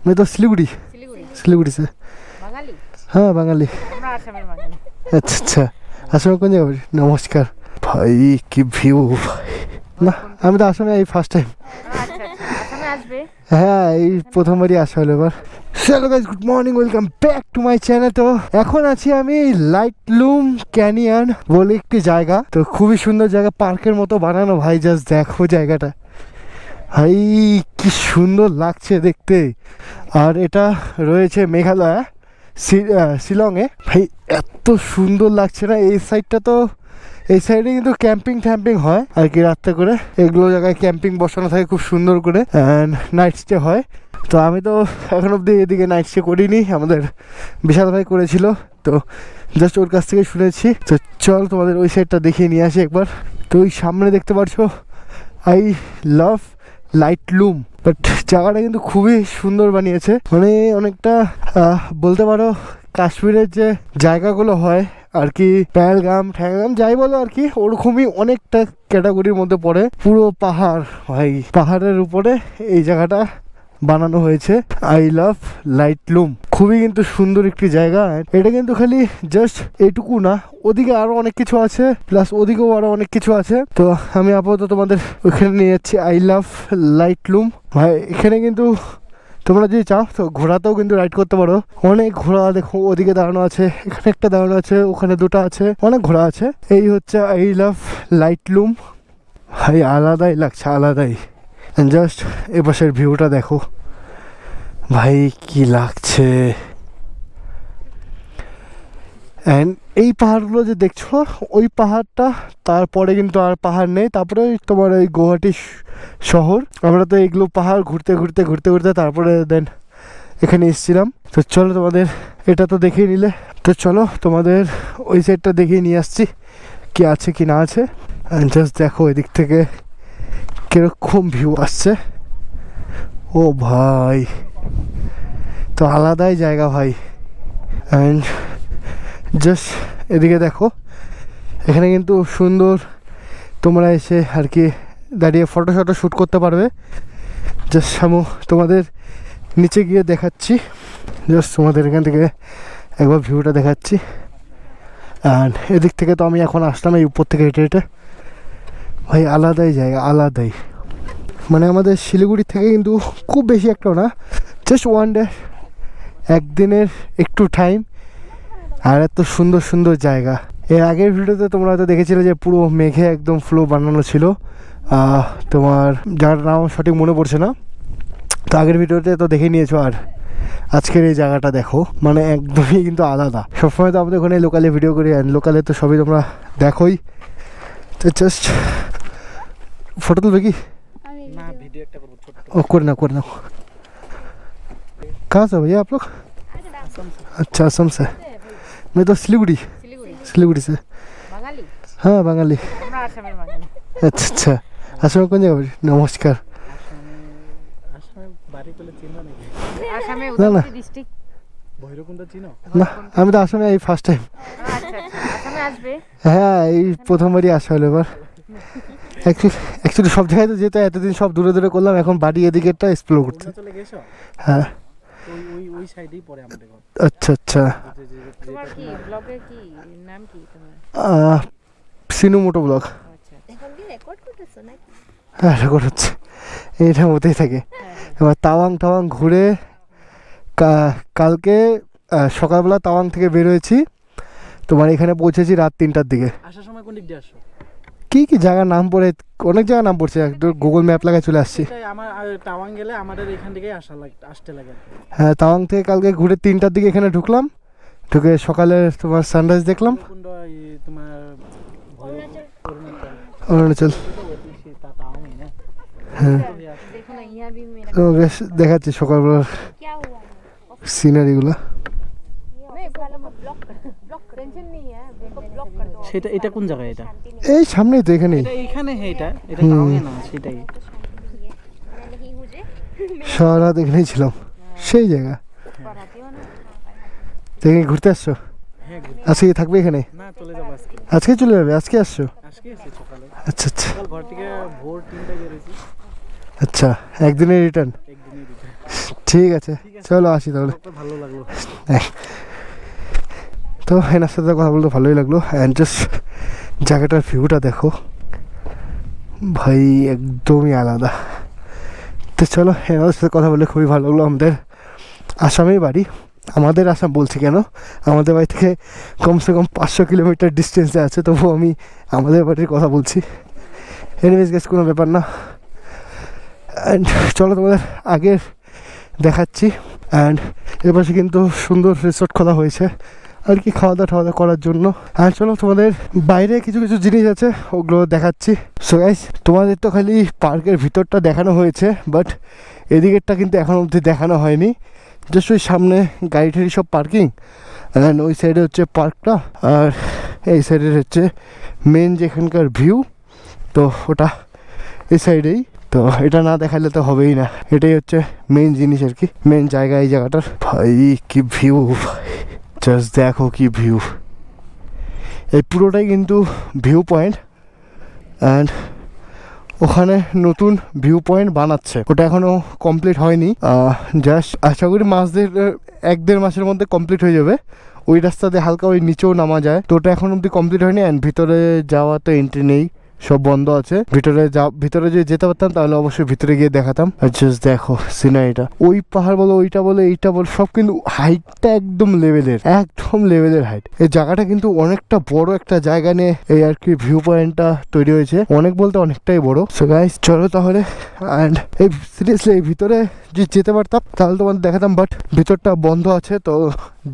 मैं तो सिलीगुड़ी सिलीगुड़ी से। বাঙালি? हाँ बांगाली। আমরা আসামের বাঙালি। अच्छा अच्छा आसाम कौन जगह नमस्कार भाई की ভিউ না আমি তো আসামে এই ফার্স্ট টাইম। আচ্ছা আচ্ছা আসামে আসবে? হ্যাঁ এই প্রথমবারই আসা হলো এবার। Hello guys good morning welcome back to my channel. তো এখন আছি আমি লাইটলুম ক্যানিয়ন বলে একটি জায়গা। তো খুবই সুন্দর জায়গা, পার্কের মতো বানানো ভাই। জাস্ট দেখো জায়গাটা ভাই কি সুন্দর লাগছে দেখতে। আর এটা রয়েছে মেঘালয় শিলংয়ে। ভাই এত সুন্দর লাগছে না এই সাইডটা। তো এই সাইডে কিন্তু ক্যাম্পিং ট্যাম্পিং হয় আর কি, রাত্রে করে এগুলো জায়গায় ক্যাম্পিং বসানো থাকে খুব সুন্দর করে, নাইট স্টে হয়। তো আমি তো এখন অবধি এদিকে নাইট স্টে করিনি, আমাদের বিশাল ভাই করেছিল। তো জাস্ট ওর কাছ থেকে শুনেছি। তো চল তোমাদের ওই সাইডটা দেখিয়ে নিয়ে আসি একবার। তো ওই সামনে দেখতে পাচ্ছ আই লাভ লাইটলুম, বাট জায়গাটা কিন্তু খুবই সুন্দর বানিয়েছে। মানে অনেকটা বলতে পারো কাশ্মীরের যে জায়গাগুলো হয় আর কি, পেহেলগাম ঠ্যাংগাম যাই বলো আর কি, ওরকমই অনেকটা ক্যাটাগরির মধ্যে পড়ে। পুরো পাহাড় ভাই, পাহাড়ের উপরে এই জায়গাটা বানানো হয়েছে আই লাভ লাইটলুম। খুবই কিন্তু সুন্দর একটি জায়গা। এটা কিন্তু খালি জাস্ট এইটুকু না, ওদিকে আরো অনেক কিছু আছে, প্লাস ওদিকেও আরো অনেক কিছু আছে। তো আমি আপাতত তোমাদের ওইখানে নিয়ে যাচ্ছি আই লাভ লাইটলুম। ভাই এখানে কিন্তু তোমরা যদি চাও তো ঘোড়াতেও কিন্তু রাইড করতে পারো। অনেক ঘোড়া দেখো, ওদিকে দাঁড়ানো আছে, এখানে একটা দাঁড়ানো আছে, ওখানে দুটো আছে, অনেক ঘোড়া আছে। এই হচ্ছে আই লাভ লাইটলুম। ভাই আলাদাই লাগছে, আলাদাই। জাস্ট এপাশের ভিউটা দেখো ভাই কি লাগছে। অ্যান্ড এই পাহাড়গুলো যে দেখছো, ওই পাহাড়টা, তারপরে কিন্তু আর পাহাড় নেই। তারপরে তোমার ওই গুয়াহাটি শহর। আমরা তো এইগুলো পাহাড় ঘুরতে ঘুরতে ঘুরতে ঘুরতে তারপরে দেন এখানে এসেছিলাম। তো চলো তোমাদের এটা তো দেখিয়ে নিলে, তো চলো তোমাদের ওই সাইডটা দেখিয়ে নিয়ে আসছি কি আছে কি না আছে। অ্যান্ড জাস্ট দেখো এদিক থেকে কিরকম ভিউ আসছে। ও ভাই তো আলাদাই জায়গা ভাই। অ্যান্ড জাস্ট এদিকে দেখো, এখানে কিন্তু সুন্দর তোমরা এসে আর কি দাঁড়িয়ে ফটো শটো শ্যুট করতে পারবে। জাস্ট আমি তোমাদের নিচে গিয়ে দেখাচ্ছি, জাস্ট তোমাদের এখান থেকে একবার ভিউটা দেখাচ্ছি। অ্যান্ড এদিক থেকে তো আমি এখন আসলাম এই উপর থেকে হেঁটে হেঁটে। ভাই আলাদাই জায়গা, আলাদাই। মানে আমাদের শিলিগুড়ি থেকে কিন্তু খুব বেশি একটাও না, জাস্ট ওয়ান ডে, একদিনের একটু টাইম, আর এত সুন্দর সুন্দর জায়গা। এর আগের ভিডিওতে তোমরা হয়তো দেখেছিলে যে পুরো মেঘে একদম ফ্লো বানানো ছিল। তোমার যার নাম সঠিক মনে পড়ছে না, তো আগের ভিডিওতে তো দেখে নিয়েছো। আর আজকের এই জায়গাটা দেখো, মানে একদমই কিন্তু আলাদা। সবসময় তো আমাদের ওখানে লোকালে ভিডিও করি, আর লোকালে তো সবই তোমরা দেখোই। তো জাস্ট ফটো তুলবে কি? করে नाओ করে नाओ। कहाँ से भैया आप लोग? अच्छा असम से। मैं तो सिलीगुड़ी सिलीगुड़ी से। বাঙালি? हाँ बांगाली। আমরা আসামের বাঙালি। अच्छा अच्छा असम कौन जगह नमस्कार। আসামে উদয়পুর ডিস্ট্রিক্ট। ভৈরবকুণ্ড চিনো? না আমি তো আসামে এই ফার্স্ট টাইম। আচ্ছা আচ্ছা আসামে আসবে? হ্যাঁ এই প্রথমবারই আসা হলো এবার। অ্যাকচুয়ালি সব জায়গায় তো যেতে এতদিন সব দূরে দূরে করলাম, এখন বাড়ি এদিকেরটা এক্সপ্লোর করতে। চলে গেছো? হ্যাঁ ওই সাইডেই পড়ে আমাদের ঘর। আচ্ছা আচ্ছা। তোমার কি ব্লগের কি নাম কি তোমার? সিনু মোটো ব্লগ। আচ্ছা এখন কি রেকর্ড করতেছো নাকি? হ্যাঁ রেকর্ড হচ্ছে, এইটার মধ্যেই থাকে। এবার তাওয়াং টাওয়াং ঘুরে কালকে সকালবেলা তাওয়াং থেকে বের হয়েছি, তোমার এখানে পৌঁছেছি রাত 3টার দিকে। আসার সময় কোন দিক দিয়ে আসছো? কি কি জায়গার নাম পড়ে, অনেক জায়গার নাম পড়ছে, একটু গুগল ম্যাপ লাগায় চলে আসছি। আমার টাওয়াং গেলে আমাদের এখান থেকেই আসতে লাগে। হ্যাঁ তাওয়াং থেকে কালকে ঘুরে 3টার দিকে এখানে ঢুকলাম, ঢুকে সকালে তোমার সানরাইজ দেখলাম। তোমার অরুণাচল। হ্যাঁ দেখো না ইয়ার भी मेरा তোমাকে দেখাচ্ছি সকালবেলার क्या हुआ? সিনারিগুলো। नहीं वाला को ब्लॉक कर दो, ब्लॉक टेंशन नहीं है, को ब्लॉक कर दो। সেটা এটা কোন জায়গা? এটা এই সামনেই তো, এখানেই। এটা এখানে, এটা টাওয়াং না, সেটাই। मैं नहीं मुझे সারা রাত এখানেই ছিলাম, সেই জায়গা। पढ़ाती हो ना। দেখে ঘুরতে আসছো? হ্যাঁ আজকে কি থাকবে এখানে? না, চলে যাবো আজকে। আজকে চলে যাবে? আজকে আসছো? আজকে এসে সকালে। আচ্ছা আচ্ছা সকাল ঘর থেকে ভোর 3টায় বেরিয়েছি। আচ্ছা, একদিনের রিটার্ন। একদিনই দিতে ঠিক আছে, চলো আসি তাহলে। তো ভালো লাগলো। তো এনার সাথে কথা বলতে ভালোই লাগলো। অ্যান্ড জাস্ট জায়গাটার ভিউটা দেখো ভাই, একদমই আলাদা। তো চলো, এনাদের সাথে কথা বলে খুবই ভালো লাগলো। আমাদের আসামেই বাড়ি, আমাদের আসাম বলছি কেন, আমাদের বাড়ি থেকে কমসে কম 500 কিলোমিটার ডিস্টেন্সে আছে, তবুও আমি আমাদের বাড়ির কথা বলছি। এনিওয়েজ গেস, কোনো ব্যাপার না। অ্যান্ড চলো তোমাদের আগের দেখাচ্ছি। অ্যান্ড এর পাশে কিন্তু সুন্দর রিসোর্ট খোলা হয়েছে আর কি, খাওয়া দাওয়া করার জন্য। আর চলো তোমাদের বাইরে কিছু কিছু জিনিস আছে, ওগুলো দেখাচ্ছি। সো গাইস, তোমাদের তো খালি পার্কের ভিতরটা দেখানো হয়েছে, বাট এদিকেরটা কিন্তু এখন অবধি দেখানো হয়নি। জাস্ট ওই সামনে গাড়ি ঠাড়ি সব পার্কিং, অ্যান্ড ওই সাইডে হচ্ছে পার্কটা, আর এই সাইডের হচ্ছে মেন যেখানকার ভিউ। তো ওটা এই সাইডেই, তো এটা না দেখালে তো হবেই না। এটাই হচ্ছে মেন জিনিস আর কি, মেন জায়গা এই জায়গাটার। ভাই কি ভিউ, জাস্ট দেখো কি ভিউ। এই পুরোটাই কিন্তু ভিউ পয়েন্ট, অ্যান্ড ওখানে নতুন ভিউ পয়েন্ট বানাচ্ছে, ওটা এখনও কমপ্লিট হয়নি। জাস্ট আশা করি 1-1.5 মাসের মধ্যে কমপ্লিট হয়ে যাবে। ওই রাস্তাতে হালকা ওই নিচেও নামা যায়, তো ওটা এখন অব্দি কমপ্লিট হয়নি। অ্যান্ড ভিতরে যাওয়া তো এন্ট্রি নেই, সব বন্ধ আছে। ভিতরে যদি যেতে পারতাম তাহলে অবশ্যই ভিতরে গিয়ে দেখাতাম। আর জাস্ট দেখো সিনারিটা, ওই পাহাড় বলো, ওইটা বলো, এইটা বলো, সব কিন্তু হাইটটা একদম লেভেলের হাইট। এই জায়গাটা কিন্তু অনেকটা বড় একটা জায়গা নিয়ে এই আর কি ভিউ পয়েন্টটা তৈরি হয়েছে, অনেক বলতে অনেকটাই বড়। সো গাইস চলো তাহলে। অ্যান্ড এই সিরিয়াসলি এই ভিতরে যদি যেতে পারতাম তাহলে তোমাদের দেখাতাম, বাট ভিতরটা বন্ধ আছে, তো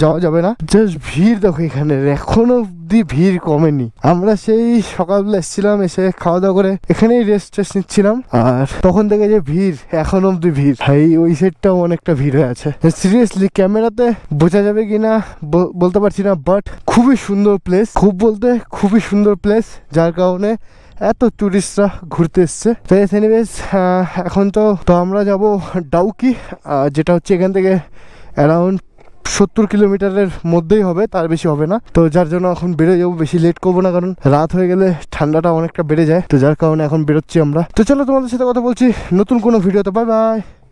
যাওয়া যাবে না। জাস্ট ভিড় দেখো এখানে, এখনো অব্দি ভিড় কমেনি। আমরা সেই সকালবেলা এসেছিলাম, এসে খাওয়া দাওয়া করে এখানেই রেস্ট নিচ্ছিলাম, আর তখন থেকে যে ভিড়, এখন অব্দি ভিড়। ভাই ওই সাইডটাও অনেকটা ভিড় হয়ে আছে। সিরিয়াসলি ক্যামেরাতে বোঝা যাবে কিনা বলতে পারছি না, বাট খুবই সুন্দর প্লেস, খুবই সুন্দর প্লেস, যার কারণে এত টুরিস্টরা ঘুরতে এসছে। তো এনিওয়েজ এখন তো আমরা যাব ডাউকি, যেটা হচ্ছে এখান থেকে অ্যারাউন্ড 70 কিলোমিটারের মধ্যেই হবে, তার বেশি হবে না। তো যার জন্য এখন বেরোয় যাবো, বেশি লেট করবো না, কারণ রাত হয়ে গেলে ঠান্ডাটা অনেকটা বেড়ে যায়। তো যার কারণে এখন বেরোচ্ছি আমরা। তো চলো তোমাদের সাথে কথা বলছি নতুন কোনো ভিডিওতে। Bye bye.